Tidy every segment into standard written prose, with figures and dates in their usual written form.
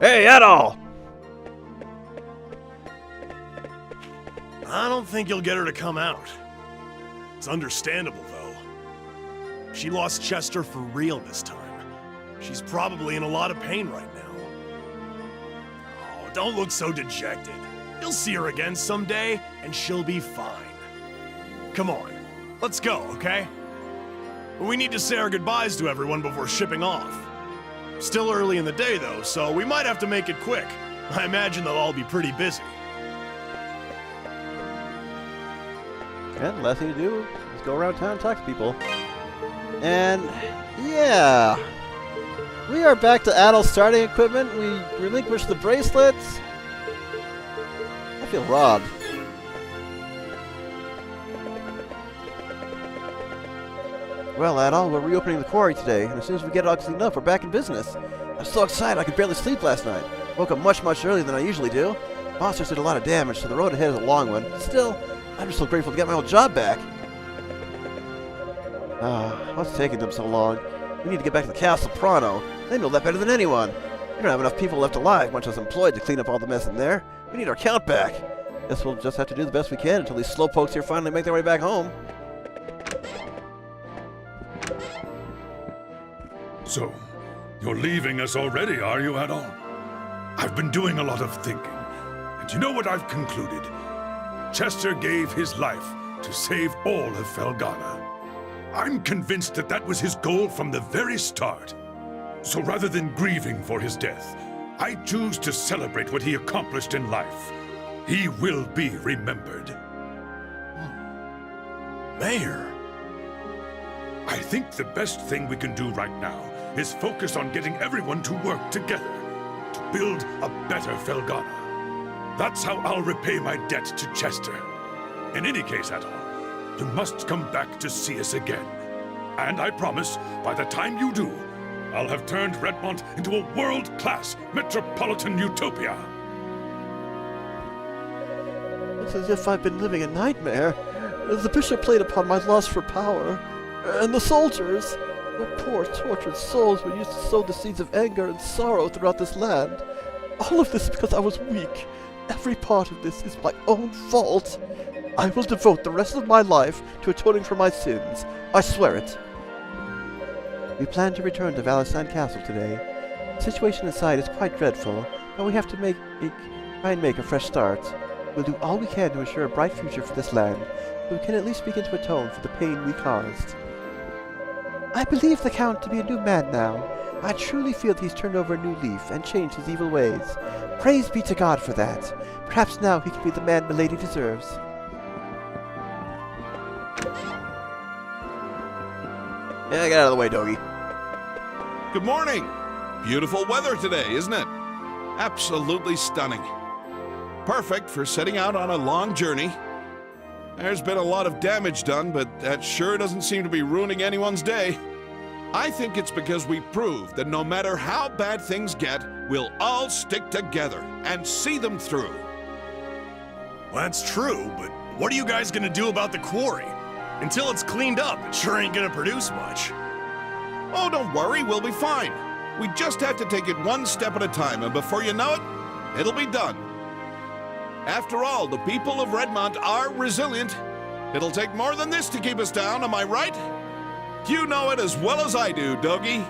Hey, Adol! I don't think you'll get her to come out. It's understandable, though. She lost Chester for real this time. She's probably in a lot of pain right now. Oh, don't look so dejected. You'll see her again someday, and she'll be fine. Come on, let's go, okay? We need to say our goodbyes to everyone before shipping off. Still early in the day, though, so we might have to make it quick. I imagine they'll all be pretty busy. And the last thing to do is go around town and talk to people. And, yeah. We are back to Adol's starting equipment. We relinquished the bracelets. I feel robbed. Well, Adol, we're reopening the quarry today, and as soon as we get it all cleaned up, we're back in business. I'm so excited I could barely sleep last night. Woke up much earlier than I usually do. Monsters did a lot of damage, so the road ahead is a long one. Still, I'm just so grateful to get my old job back. What's taking them so long? We need to get back to the castle pronto. They know that better than anyone. We don't have enough people left alive, much less employed, to clean up all the mess in there. We need our count back. Guess we'll just have to do the best we can until these slowpokes here finally make their way back home. So, you're leaving us already, are you, Adol? I've been doing a lot of thinking, and you know what I've concluded? Chester gave his life to save all of Felghana. I'm convinced that that was his goal from the very start. So rather than grieving for his death, I choose to celebrate what he accomplished in life. He will be remembered. Mayor. I think the best thing we can do right now is focus on getting everyone to work together to build a better Felghana. That's how I'll repay my debt to Chester. In any case, Adol, you must come back to see us again. And I promise, by the time you do, I'll have turned Redmont into a world-class metropolitan utopia. It's as if I've been living a nightmare. The bishop played upon my lust for power. And the soldiers, their poor, tortured souls were used to sow the seeds of anger and sorrow throughout this land. All of this because I was weak. Every part of this is my own fault. I will devote the rest of my life to atoning for my sins. I swear it. We plan to return to Valentine Castle today. The situation inside is quite dreadful, but we have to try and make a fresh start. We'll do all we can to ensure a bright future for this land, so we can at least begin to atone for the pain we caused. I believe the Count to be a new man now. I truly feel that he's turned over a new leaf and changed his evil ways. Praise be to God for that. Perhaps now he can be the man Milady deserves. Yeah, get out of the way, Dogi. Good morning! Beautiful weather today, isn't it? Absolutely stunning. Perfect for setting out on a long journey. There's been a lot of damage done, but that sure doesn't seem to be ruining anyone's day. I think it's because we proved that no matter how bad things get, we'll all stick together and see them through. Well, that's true, but what are you guys gonna do about the quarry? Until it's cleaned up, it sure ain't gonna produce much. Oh, don't worry, we'll be fine. We just have to take it one step at a time, and before you know it, it'll be done. After all, the people of Redmont are resilient. It'll take more than this to keep us down, am I right? You know it as well as I do, Dogi.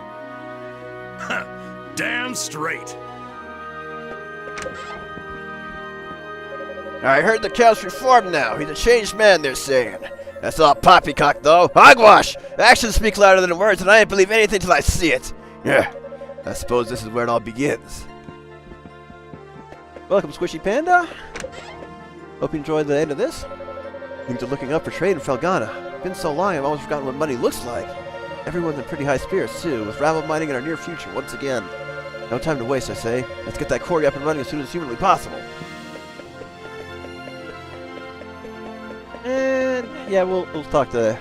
Damn straight. I heard the Count's reformed now. He's a changed man, they're saying. That's all poppycock, though. Hogwash! Actions speak louder than words, and I ain't believe anything till I see it. Yeah, I suppose this is where it all begins. Welcome, Squishy Panda. Hope you enjoyed the end of this. Things are looking up for trade in Felghana. Been so long, I've almost forgotten what money looks like. Everyone's in pretty high spirits, too, with gravel mining in our near future once again. No time to waste, I say. Let's get that quarry up and running as soon as humanly possible. And yeah, we'll talk to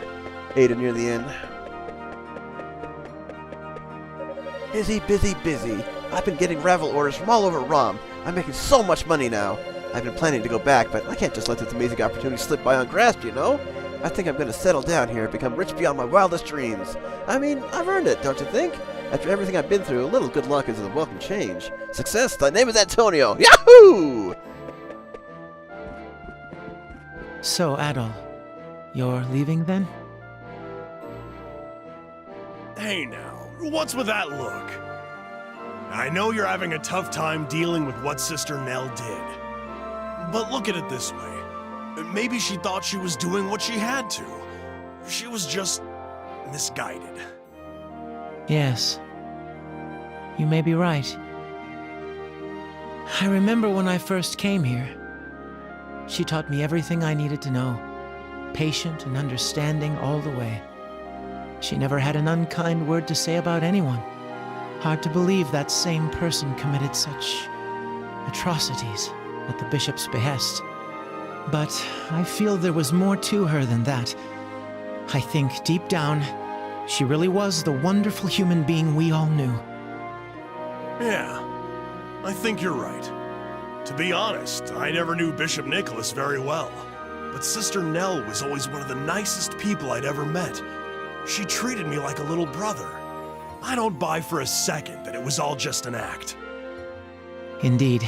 Ada near the end. Busy, busy, busy. I've been getting gravel orders from all over ROM. I'm making so much money now. I've been planning to go back, but I can't just let this amazing opportunity slip by ungrasped, you know? I think I'm going to settle down here and become rich beyond my wildest dreams. I mean, I've earned it, don't you think? After everything I've been through, a little good luck is a welcome change. Success, thy name is Antonio! Yahoo! So, Adol, you're leaving then? Hey now, what's with that look? I know you're having a tough time dealing with what Sister Nell did. But look at it this way. Maybe she thought she was doing what she had to. She was just misguided. Yes. You may be right. I remember when I first came here. She taught me everything I needed to know. Patient and understanding all the way. She never had an unkind word to say about anyone. Hard to believe that same person committed such atrocities at the bishop's behest. But I feel there was more to her than that. I think deep down, she really was the wonderful human being we all knew. Yeah, I think you're right. To be honest, I never knew Bishop Nicholas very well. But Sister Nell was always one of the nicest people I'd ever met. She treated me like a little brother. I don't buy for a second that it was all just an act. Indeed.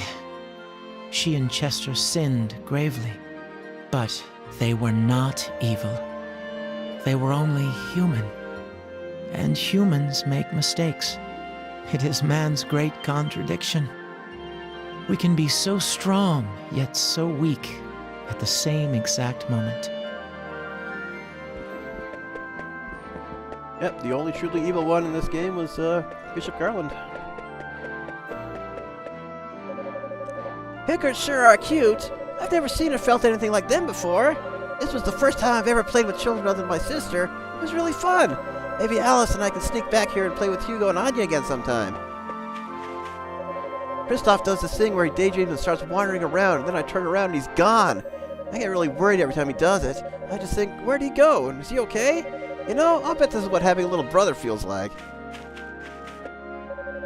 She and Chester sinned gravely. But they were not evil. They were only human. And humans make mistakes. It is man's great contradiction. We can be so strong, yet so weak, at the same exact moment. Yep, the only truly evil one in this game was Bishop Garland. Pickers sure are cute. I've never seen or felt anything like them before. This was the first time I've ever played with children other than my sister. It was really fun. Maybe Alice and I can sneak back here and play with Hugo and Anya again sometime. Kristoff does this thing where he daydreams and starts wandering around, and then I turn around and he's gone. I get really worried every time he does it. I just think, where'd he go? And is he okay? You know, I'll bet this is what having a little brother feels like.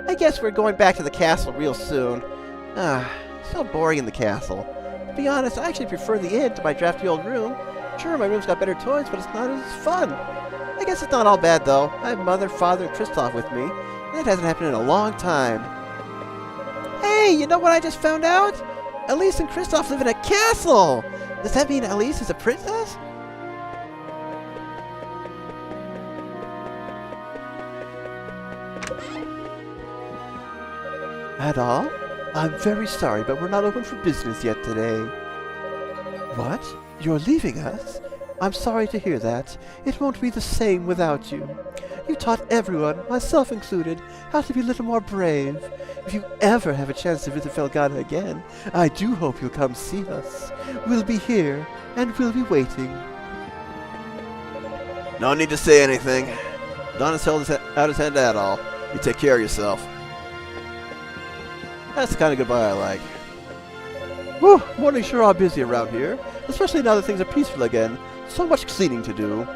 I guess we're going back to the castle real soon. So boring in the castle. To be honest, I actually prefer the inn to my drafty old room. Sure, my room's got better toys, but it's not as fun. I guess it's not all bad, though. I have Mother, Father, and Kristoff with me, and that hasn't happened in a long time. Hey, you know what I just found out? Elise and Kristoff live in a castle! Does that mean Elise is a princess? Adol, I'm very sorry, but we're not open for business yet today. What? You're leaving us? I'm sorry to hear that. It won't be the same without you. You taught everyone, myself included, how to be a little more brave. If you ever have a chance to visit Felghana again, I do hope you'll come see us. We'll be here, and we'll be waiting. No need to say anything. Don has held out his hand at all. You take care of yourself. That's the kind of goodbye I like. Whew, mornings sure are busy around here, especially now that things are peaceful again. So much cleaning to do.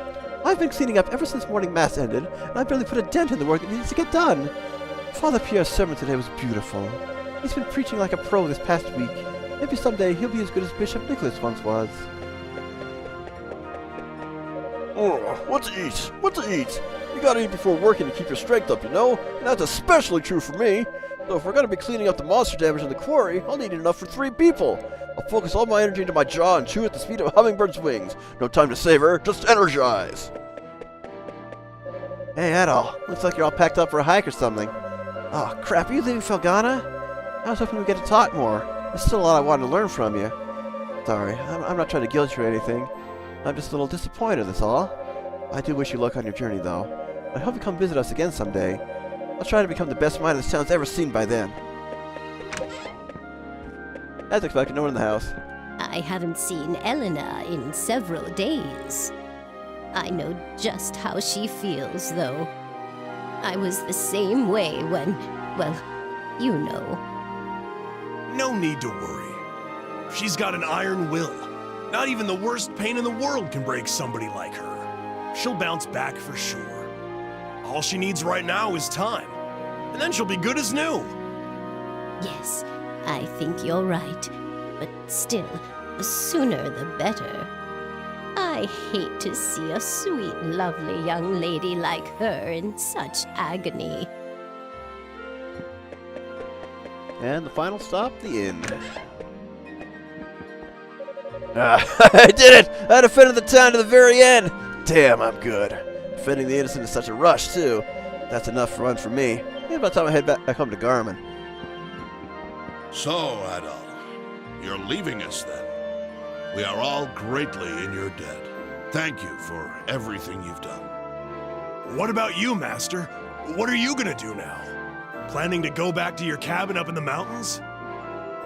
I've been cleaning up ever since morning mass ended, and I barely put a dent in the work that needs to get done. Father Pierre's sermon today was beautiful. He's been preaching like a pro this past week. Maybe someday he'll be as good as Bishop Nicholas once was. Oh, what to eat? What to eat? You gotta eat before working to keep your strength up, you know? And that's especially true for me. So if we're gonna be cleaning up the monster damage in the quarry, I'll need enough for 3 people. I'll focus all my energy into my jaw and chew at the speed of a hummingbird's wings. No time to savor, just energize. Hey, Adol, looks like you're all packed up for a hike or something. Oh, crap, are you leaving Felghana? I was hoping we'd get to talk more. There's still a lot I wanted to learn from you. Sorry, I'm not trying to guilt you or anything. I'm just a little disappointed, that's all. I do wish you luck on your journey, though. I hope you come visit us again someday. I'll try to become the best mind this town's ever seen by then. As expected, no one in the house. I haven't seen Elena in several days. I know just how she feels, though. I was the same way when, well, you know. No need to worry. She's got an iron will. Not even the worst pain in the world can break somebody like her. She'll bounce back for sure. All she needs right now is time, and then she'll be good as new. Yes, I think you're right. But still, the sooner the better. I hate to see a sweet, lovely young lady like her in such agony. And the final stop, the inn. I did it! I defended the town to the very end! Damn, I'm good. Defending the innocent is such a rush, too. That's enough fun for me. Maybe by the time I head back home to Garmin. So, Adol, you're leaving us then. We are all greatly in your debt. Thank you for everything you've done. What about you, Master? What are you gonna do now? Planning to go back to your cabin up in the mountains?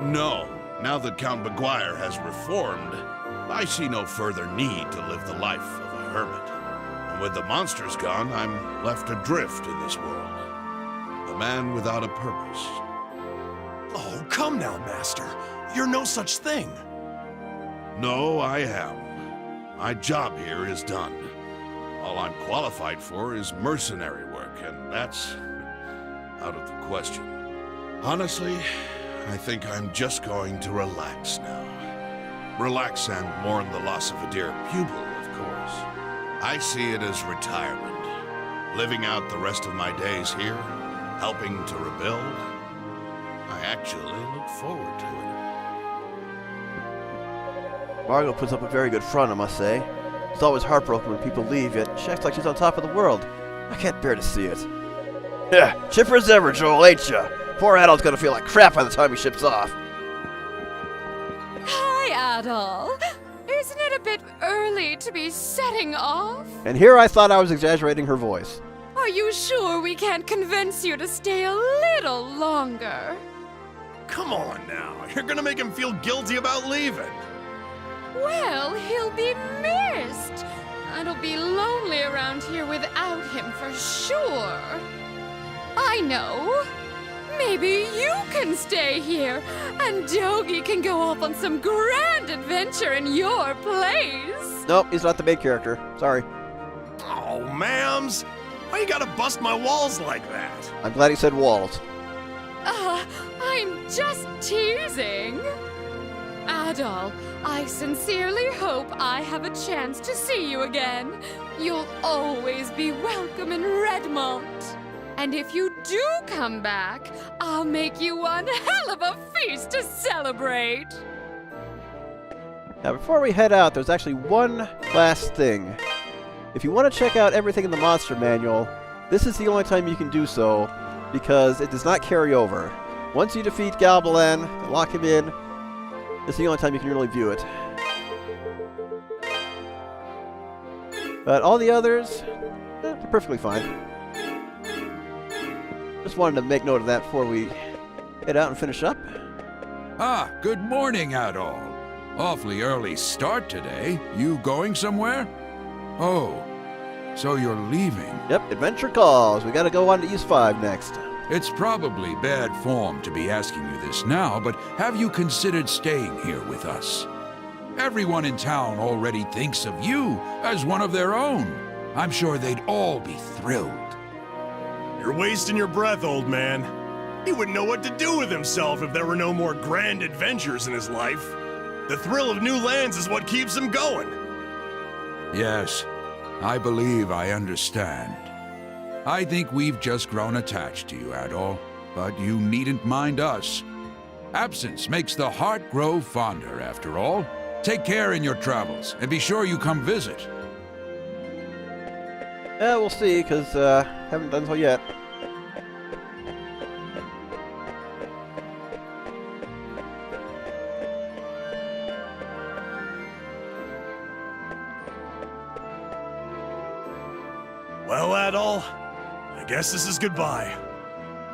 No, now that Count Maguire has reformed, I see no further need to live the life of a hermit. And with the monsters gone, I'm left adrift in this world. A man without a purpose. Oh, come now, Master. You're no such thing. No, I am. My job here is done. All I'm qualified for is mercenary work, and that's out of the question. Honestly, I think I'm just going to relax now. Relax and mourn the loss of a dear pupil, of course. I see it as retirement. Living out the rest of my days here, helping to rebuild. I actually look forward to it. Margot puts up a very good front, I must say. It's always heartbroken when people leave, yet she acts like she's on top of the world. I can't bear to see it. Yeah, chipper as ever, Joel, ain't ya? Poor Adol's gonna feel like crap by the time he ships off. Hi, Adol. Isn't it a bit early to be setting off? And here I thought I was exaggerating her voice. Are you sure we can't convince you to stay a little longer? Come on now. You're gonna make him feel guilty about leaving. Well, he'll be missed. I'll be lonely around here without him for sure. I know. Maybe you can stay here, and Dogi can go off on some grand adventure in your place. Nope, he's not the main character. Sorry. Oh, ma'ams. Why you gotta bust my walls like that? I'm glad he said walls. I'm just teasing. Adol, I sincerely hope I have a chance to see you again. You'll always be welcome in Redmont. And if you do come back, I'll make you one hell of a feast to celebrate. Now, before we head out, there's actually one last thing. If you want to check out everything in the Monster Manual, this is the only time you can do so, because it does not carry over. Once you defeat Galbalan and lock him in, this is the only time you can really view it. But all the others, they're perfectly fine. Just wanted to make note of that before we head out and finish up. Ah, good morning, Adol. Awfully early start today. You going somewhere? Oh, so you're leaving. Yep, adventure calls. We gotta go on to East 5 next. It's probably bad form to be asking you this now, but have you considered staying here with us? Everyone in town already thinks of you as one of their own. I'm sure they'd all be thrilled. You're wasting your breath, old man. He wouldn't know what to do with himself if there were no more grand adventures in his life. The thrill of new lands is what keeps him going. Yes, I believe I understand. I think we've just grown attached to you, Adol, but you needn't mind us. Absence makes the heart grow fonder, after all. Take care in your travels, and be sure you come visit. Yeah, we'll see, because haven't done so yet. Well, Adol, I guess this is goodbye.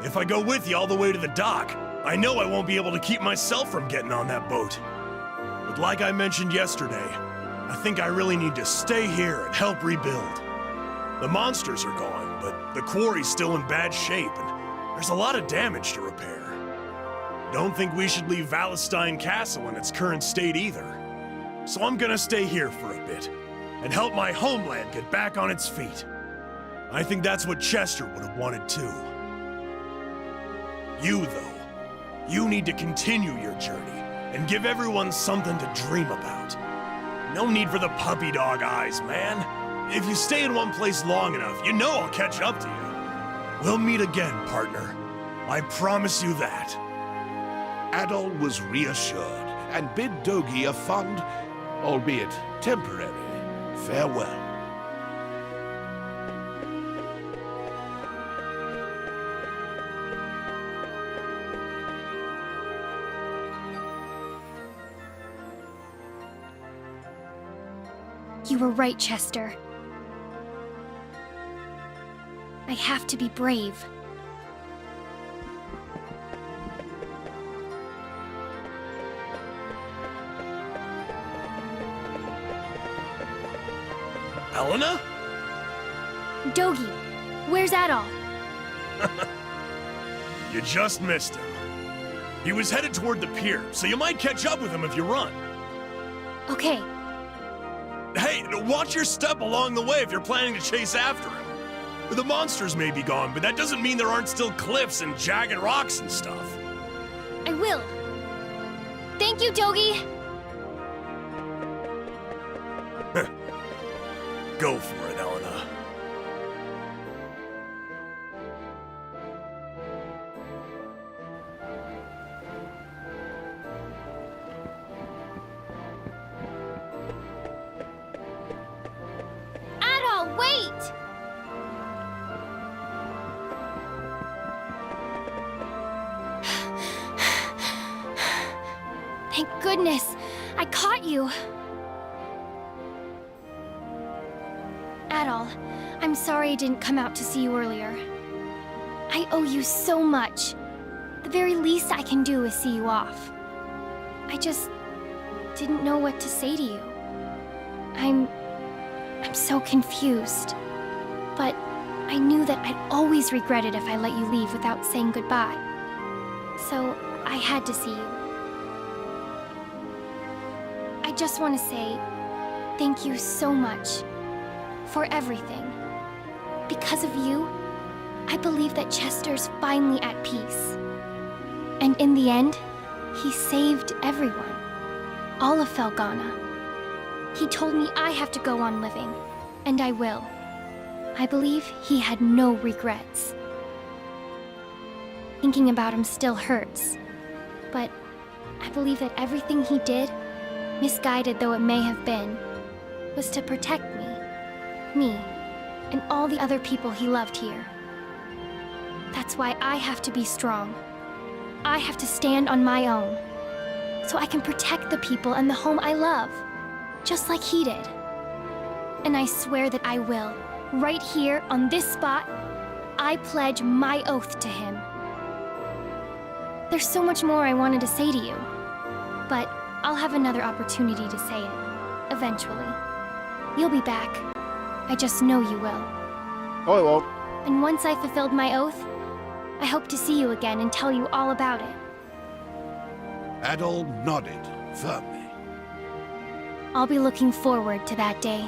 If I go with you all the way to the dock, I know I won't be able to keep myself from getting on that boat. But like I mentioned yesterday, I think I really need to stay here and help rebuild. The monsters are gone, but the quarry's still in bad shape, and there's a lot of damage to repair. Don't think we should leave Valestein Castle in its current state either. So I'm gonna stay here for a bit, and help my homeland get back on its feet. I think that's what Chester would have wanted too. You, though, you need to continue your journey and give everyone something to dream about. No need for the puppy dog eyes, man. If you stay in one place long enough, you know I'll catch up to you. We'll meet again, partner. I promise you that. Adol was reassured and bid Dogi a fond, albeit temporary, farewell. You were right, Chester. I have to be brave. Elena? Dogi, where's Adol? You just missed him. He was headed toward the pier, so you might catch up with him if you run. Okay, Hey, watch your step along the way if you're planning to chase after him. The monsters may be gone, but that doesn't mean there aren't still cliffs and jagged rocks and stuff. I will. Thank you, Dogi. Go for it, Elena. Adol, wait! Thank goodness, I caught you. Adol, I'm sorry I didn't come out to see you earlier. I owe you so much. The very least I can do is see you off. I just didn't know what to say to you. I'm so confused. But I knew that I'd always regret it if I let you leave without saying goodbye. So I had to see you. I just want to say thank you so much for everything. Because of you, I believe that Chester's finally at peace. And in the end, he saved everyone. All of Felghana. He told me I have to go on living, and I will. I believe he had no regrets. Thinking about him still hurts, but I believe that everything he did, misguided though it may have been, was to protect me, and all the other people he loved here. That's why I have to be strong. I have to stand on my own, so I can protect the people and the home I love, just like he did. And I swear that I will. Right here, on this spot, I pledge my oath to him. There's so much more I wanted to say to you, but I'll have another opportunity to say it, eventually. You'll be back. I just know you will. Oh, I won't. And once I fulfilled my oath, I hope to see you again and tell you all about it. Adol nodded firmly. I'll be looking forward to that day.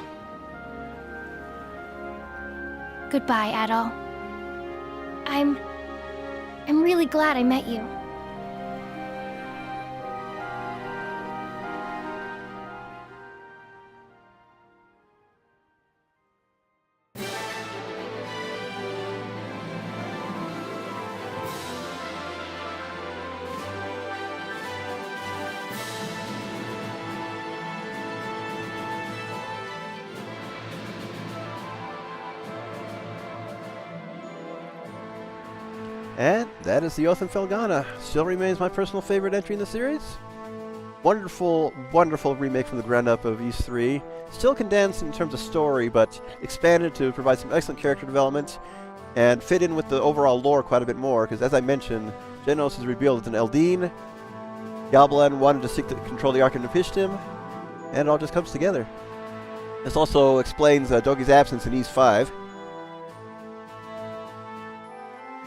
Goodbye, Adol. I'm really glad I met you. And that is The Oath in Felghana. Still remains my personal favorite entry in the series. Wonderful, wonderful remake from the ground up of Ys 3. Still condensed in terms of story, but expanded to provide some excellent character development and fit in with the overall lore quite a bit more, because as I mentioned, Genos is revealed as an Eldeen. Goblan wanted to seek to control the Ark of Nepishtim, and it all just comes together. This also explains Dogi's absence in Ys 5.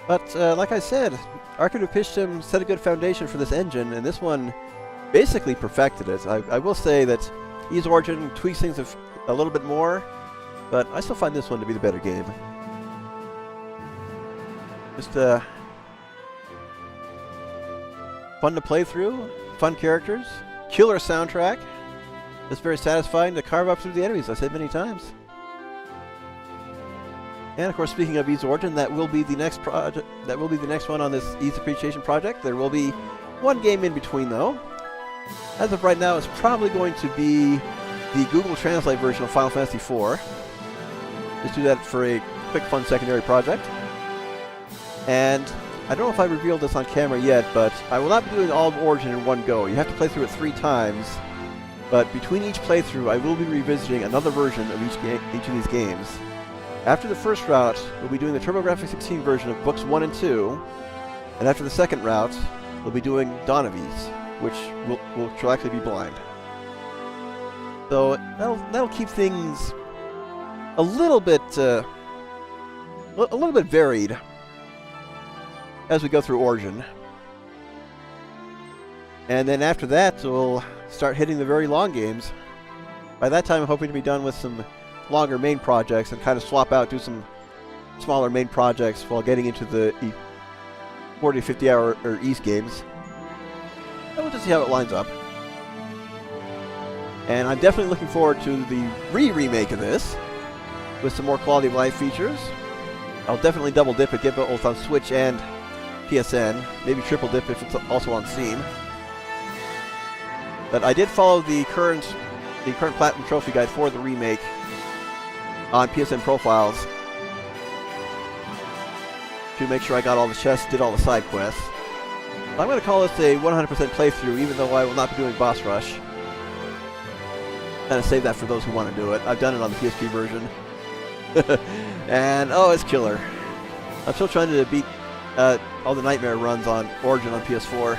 But, like I said, Ark of Nepishtim set a good foundation for this engine, and this one basically perfected it. I will say that Ys Origin tweaks things a little bit more, but I still find this one to be the better game. Just, fun to play through, fun characters, killer soundtrack. Just very satisfying to carve up through the enemies, I've said many times. And of course, speaking of Ys Origin, that will be the next project. That will be the next one on this Ys Appreciation project. There will be one game in between, though. As of right now, it's probably going to be the Google Translate version of Final Fantasy IV. Just do that for a quick, fun secondary project. And I don't know if I revealed this on camera yet, but I will not be doing all of Origin in one go. You have to play through it 3 times. But between each playthrough, I will be revisiting another version of each of these games. After the first route, we'll be doing the TurboGrafx-16 version of Books 1 and 2. And after the second route, we'll be doing Dawn of Ys, which will actually be blind. So that'll keep things a little bit varied as we go through Origin. And then after that, we'll start hitting the very long games. By that time, I'm hoping to be done with some longer main projects and kind of swap out, do some smaller main projects while getting into the 40 to 50 hour or East games. And we'll just see how it lines up. And I'm definitely looking forward to the remake of this with some more quality of life features. I'll definitely double dip it, get both on Switch and PSN, maybe triple dip if it's also on Steam. But I did follow the current Platinum Trophy Guide for the remake on PSN Profiles to make sure I got all the chests, did all the side quests. I'm going to call this a 100% playthrough, even though I will not be doing Boss Rush. Kind of save that for those who want to do it. I've done it on the PSP version. And, oh, it's killer. I'm still trying to beat all the Nightmare runs on Origin on PS4.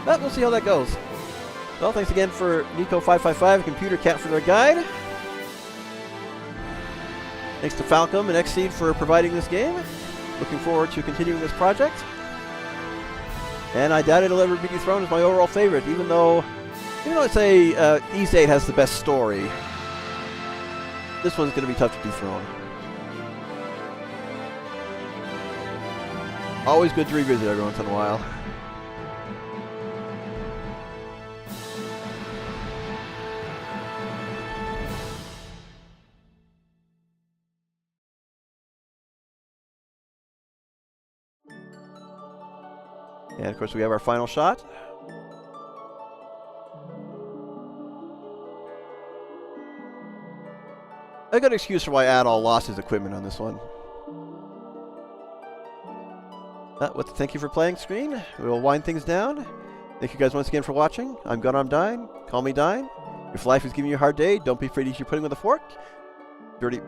But we'll see how that goes. Well, thanks again for Nico555 Computer Cat for their guide. Thanks to Falcom and Xseed for providing this game. Looking forward to continuing this project. And I doubt it'll ever be dethroned as my overall favorite, even though I'd say Ys 8 has the best story. This one's going to be tough to dethrone. Always good to revisit every once in a while. And of course we have our final shot. A good excuse for why Adol lost his equipment on this one. With the thank you for playing screen, we will wind things down. Thank you guys once again for watching. I'm Gunnar, I'm Dine. Call me Dine. If life is giving you a hard day, don't be afraid to eat your pudding with a fork. Dirty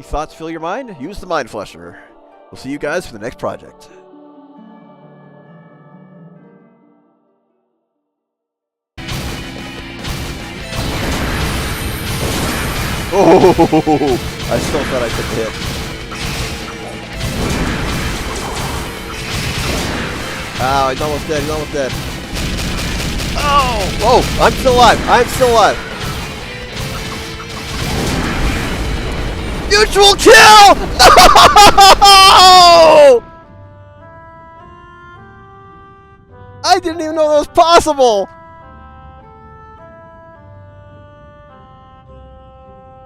thoughts fill your mind, use the Mind Flusher. We'll see you guys for the next project. Oh, I still thought I took the hit. Oh, he's almost dead, he's almost dead. Oh! Oh, I'm still alive, I'm still alive. Mutual kill! No! I didn't even know that was possible!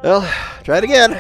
Well, try it again.